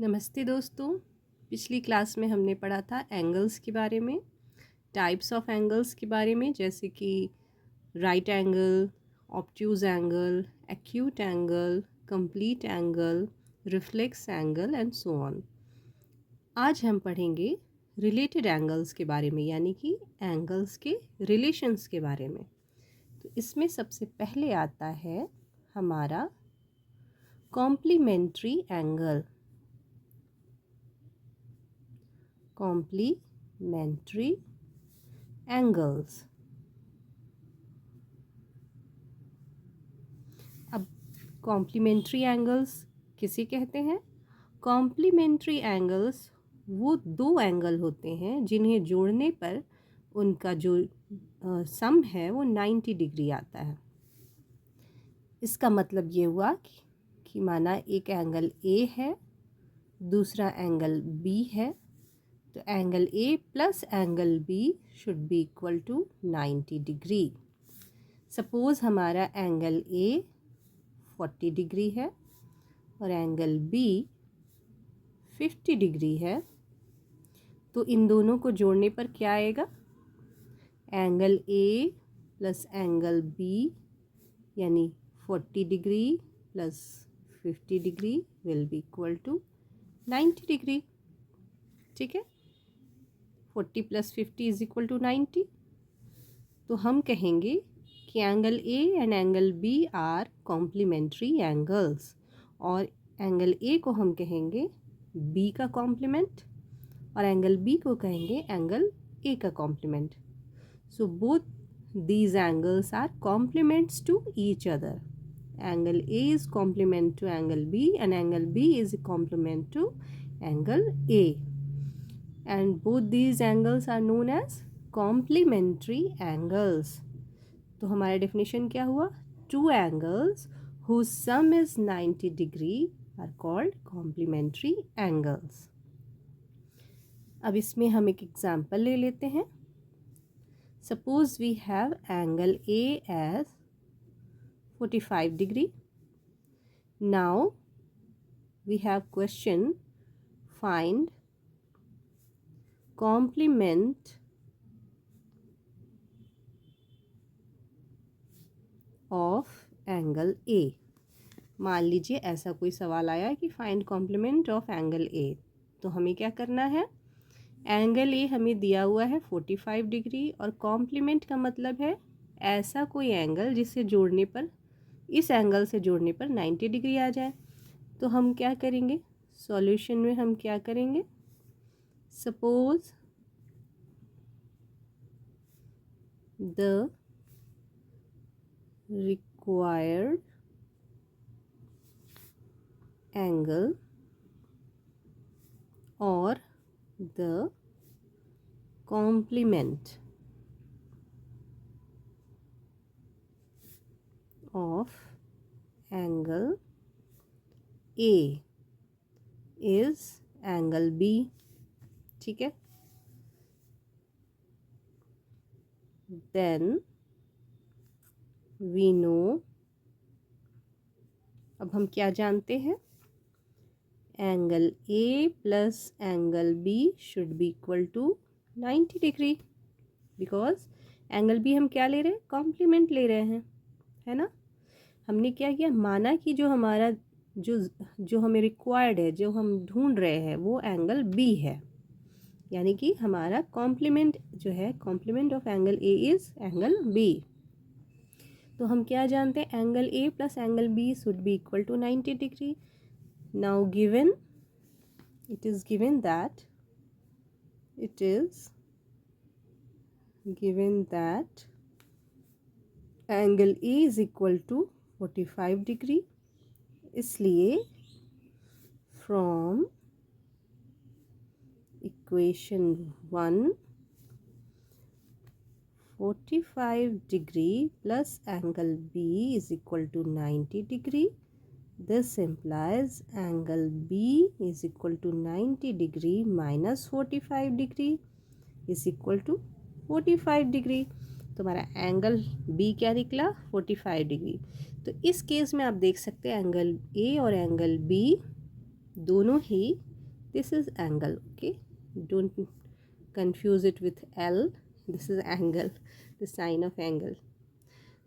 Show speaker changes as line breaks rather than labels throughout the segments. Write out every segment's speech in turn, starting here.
नमस्ते दोस्तों। पिछली क्लास में हमने पढ़ा था एंगल्स के बारे में, टाइप्स ऑफ एंगल्स के बारे में, जैसे कि right angle, obtuse angle, acute angle, complete angle, reflex angle and so on. आज हम पढ़ेंगे रिलेटेड एंगल्स के बारे में, यानी कि एंगल्स के रिलेशंस के बारे में। तो इसमें सबसे पहले आता है हमारा कॉम्प्लीमेंट्री एंगल। Complementary angles. अब कॉम्प्लीमेंट्री एंगल्स किसे कहते हैं? कॉम्प्लीमेंट्री एंगल्स वो दो एंगल होते हैं जिन्हें जोड़ने पर उनका जो सम है वो 90 डिग्री आता है। इसका मतलब ये हुआ कि माना एक एंगल ए है, दूसरा एंगल बी है, तो angle A plus angle B should be equal to 90 degree. Suppose हमारा एंगल ए 40 डिग्री है और एंगल बी 50 डिग्री है, तो इन दोनों को जोड़ने पर क्या आएगा? Angle A plus angle B यानी 40 degree plus 50 degree will be equal to 90 degree. ठीक है, 40 प्लस 50 इज इक्वल टू 90। तो हम कहेंगे कि angle A and angle B are complementary angles, और एंगल ए को हम कहेंगे बी का कॉम्प्लीमेंट और एंगल बी को कहेंगे एंगल ए का complement. So both these angles are complements to each other. Angle A is complement to angle B and angle B is a complement to angle A. And both these angles are known as complementary angles. तो हमारा definition क्या हुआ? Two angles whose sum is 90 degree are called complementary angles. अब इसमें हम एक example ले लेते हैं. Suppose we have angle A as 45 degree. Now we have question, find complement of angle A. मान लीजिए ऐसा कोई सवाल आया कि find complement of angle A, तो हमें क्या करना है? एंगल ए हमें दिया हुआ है 45 डिग्री और कॉम्प्लीमेंट का मतलब है ऐसा कोई एंगल जिससे जोड़ने पर, इस एंगल से जोड़ने पर 90 डिग्री आ जाए। तो हम क्या करेंगे? सॉल्यूशन में हम क्या करेंगे? सपोज द रिक्वायर्ड एंगल और the complement of angle A is angle B. ठीक है, then we know, अब हम क्या जानते हैं? Angle A plus angle B should be equal to 90 degree, because angle B हम क्या ले रहे हैं? कॉम्प्लीमेंट ले रहे हैं, है ना। हमने क्या किया? माना कि जो हमारा जो हमें रिक्वायर्ड है, जो हम ढूंढ रहे हैं, वो एंगल बी है, यानी कि हमारा कॉम्प्लीमेंट जो है, complement of angle A is angle B. तो हम क्या जानते हैं? Angle A plus angle B should be equal to 90 degree. Now it is given that angle A is equal to 45 degree, इसलिए from equation 1 45 degree plus angle B is equal to 90 degree. This implies angle B is equal to 90 degree minus 45 degree is equal to 45 degree. तो हमारा angle B क्या निकला? 45 degree. तो इस case में आप देख सकते हैं एंगल A और एंगल B दोनों ही This is angle. Okay, don't confuse it with L. This is angle, the sign of angle.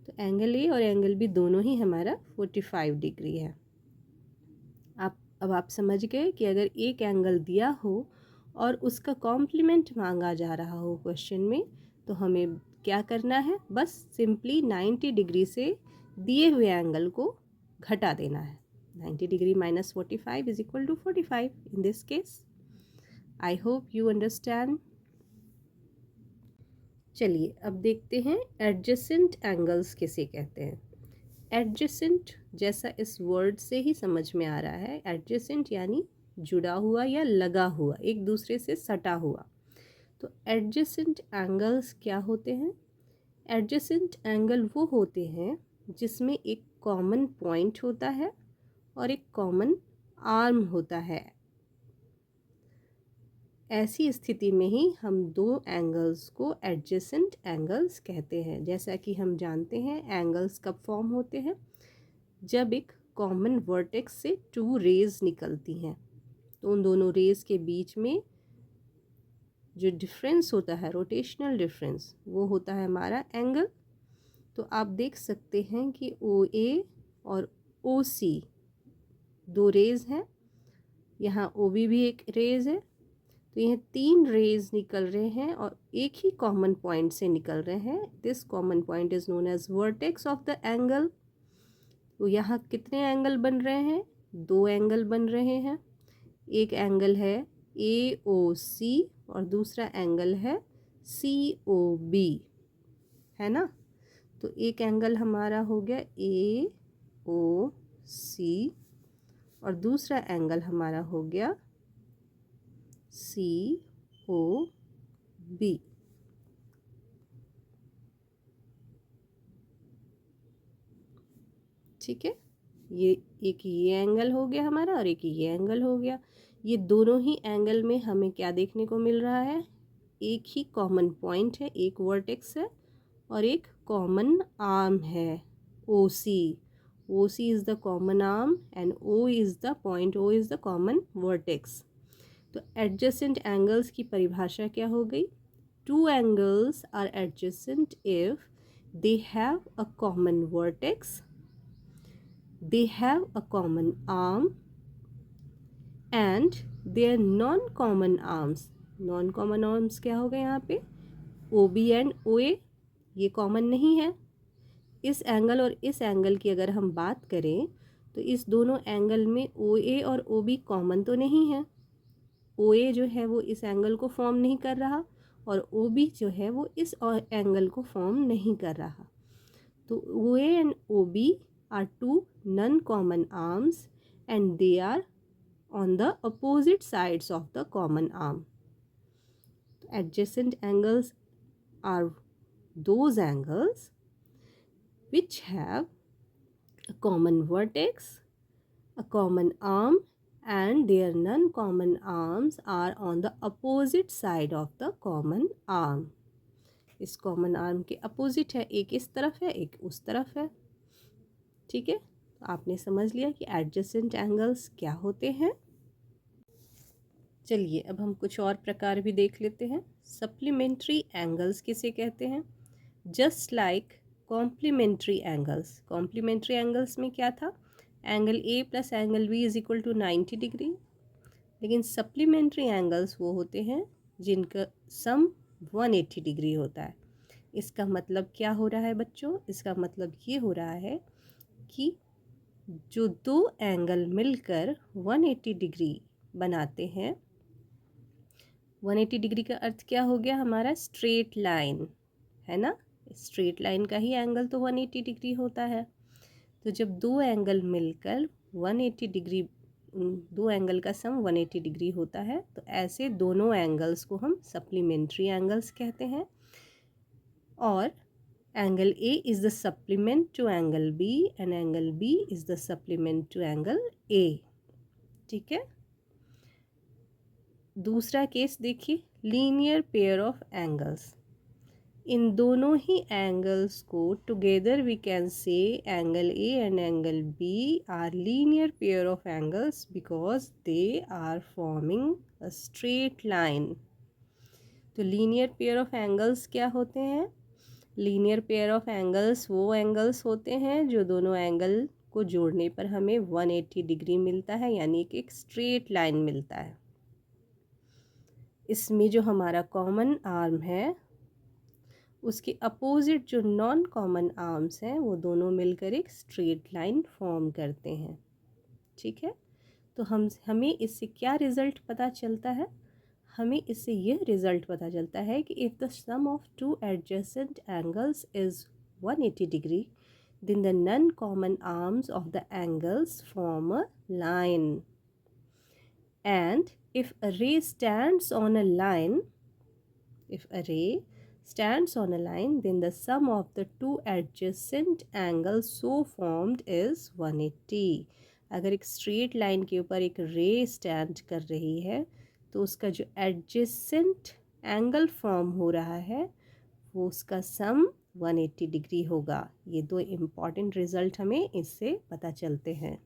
तो एंगल ए और एंगल बी दोनों ही हमारा 45 डिग्री है। अब आप समझ गए कि अगर एक एंगल दिया हो और उसका कॉम्प्लीमेंट मांगा जा रहा हो क्वेश्चन में, तो हमें क्या करना है, बस सिंपली 90 डिग्री से दिए हुए एंगल को घटा देना है। 90 degree minus 45 is equal to 45 in this case. I hope you understand. चलिए अब देखते हैं एडजेसेंट एंगल्स किसे कहते हैं। एडजेसेंट जैसा इस वर्ड से ही समझ में आ रहा है, एडजेसेंट यानी जुड़ा हुआ या लगा हुआ, एक दूसरे से सटा हुआ। तो एडजेसेंट एंगल्स क्या होते हैं? एडजेसेंट एंगल वो होते हैं जिसमें एक कॉमन पॉइंट होता है और एक कॉमन आर्म होता है। ऐसी स्थिति में ही हम दो एंगल्स को एडजेसेंट एंगल्स कहते हैं। जैसा कि हम जानते हैं एंगल्स कब फॉर्म होते हैं, जब एक कॉमन वर्टेक्स से टू रेज निकलती हैं, तो उन दोनों रेज के बीच में जो डिफरेंस होता है, रोटेशनल डिफरेंस, वो होता है हमारा एंगल। तो आप देख सकते हैं कि ओ ए और ओ सी दो रेज हैं, यहाँ ओ बी भी एक रेज है। तो यह तीन रेज निकल रहे हैं और एक ही कॉमन पॉइंट से निकल रहे हैं। This common point is known as vertex of the angle. तो यहाँ कितने एंगल बन रहे हैं? दो एंगल बन रहे हैं। एक एंगल है ए ओ सी और दूसरा एंगल है सी ओ बी, है ना। तो एक एंगल हमारा हो गया ए ओ सी और दूसरा एंगल हमारा हो गया सी ओ बी। ठीक है, एक ये एंगल हो गया हमारा और एक ये एंगल हो गया। ये दोनों ही एंगल में हमें क्या देखने को मिल रहा है? एक ही कॉमन पॉइंट है, एक वर्टेक्स है और एक कॉमन आर्म है O C. O C is the common arm and O is the point, O is the common vertex. तो एडजेसेंट एंगल्स की परिभाषा क्या हो गई? Two angles are adjacent if they have a common vertex, they have a common arm and their non-common arms, non-common arms क्या होगा यहाँ पे? OB and OA ये कॉमन नहीं है। इस एंगल और इस एंगल की अगर हम बात करें तो इस दोनों एंगल में OA और OB कॉमन तो नहीं है। OA जो है वो इस एंगल को फॉर्म नहीं कर रहा और OB जो है वो इस एंगल को फॉर्म नहीं कर रहा। तो OA and OB are two non-common arms and they are on the opposite sides of the common arm. Adjacent angles are those angles which have a common vertex, a common arm and their non-common arms are on the opposite side of the common arm. इस common arm के opposite है, एक इस तरफ है एक उस तरफ है। ठीक है, तो आपने समझ लिया कि एडजेसेंट एंगल्स क्या होते हैं। चलिए अब हम कुछ और प्रकार भी देख लेते हैं। सप्लीमेंट्री एंगल्स किसे कहते हैं? Just like complementary angles. Complementary angles में क्या था? Angle A plus angle B is equal to 90 degree. लेकिन सप्लीमेंट्री एंगल्स वो होते हैं जिनका सम 180 डिग्री होता है। इसका मतलब क्या हो रहा है बच्चों? इसका मतलब ये हो रहा है कि जो दो एंगल मिलकर 180 डिग्री बनाते हैं, 180 डिग्री का अर्थ क्या हो गया हमारा? स्ट्रेट लाइन, है ना। स्ट्रेट लाइन का ही एंगल तो 180 डिग्री होता है। तो जब दो एंगल मिलकर 180 डिग्री, दो एंगल का सम 180 डिग्री होता है, तो ऐसे दोनों एंगल्स को हम सप्लीमेंट्री एंगल्स कहते हैं। और angle A is the supplement to angle B and angle B is the supplement to angle A। ठीक है, दूसरा केस देखिए, लीनियर पेयर ऑफ एंगल्स। इन दोनों ही एंगल्स को together we can say angle A and angle B are linear pair of angles because they are forming a straight line. तो linear pair of angles क्या होते हैं? Linear pair of angles वो angles होते हैं जो दोनों एंगल को जोड़ने पर हमें 180 डिग्री मिलता है, यानी कि एक स्ट्रेट लाइन मिलता है। इसमें जो हमारा कॉमन आर्म है उसके अपोजिट जो नॉन कॉमन आर्म्स हैं वो दोनों मिलकर एक स्ट्रेट लाइन फॉर्म करते हैं। ठीक है, तो हमें इससे क्या रिज़ल्ट पता चलता है? हमें इससे यह रिज़ल्ट पता चलता है कि if the sum of two adjacent angles is 180 degree then the non-common arms of the angles form a line, and if a ray stands on a line then the sum of the two adjacent angles so formed is 180। अगर एक straight line के ऊपर एक रे stand कर रही है तो उसका जो एडजेसेंट एंगल फॉर्म हो रहा है वो उसका सम 180 डिग्री होगा। ये दो इम्पॉर्टेंट रिज़ल्ट हमें इससे पता चलते हैं।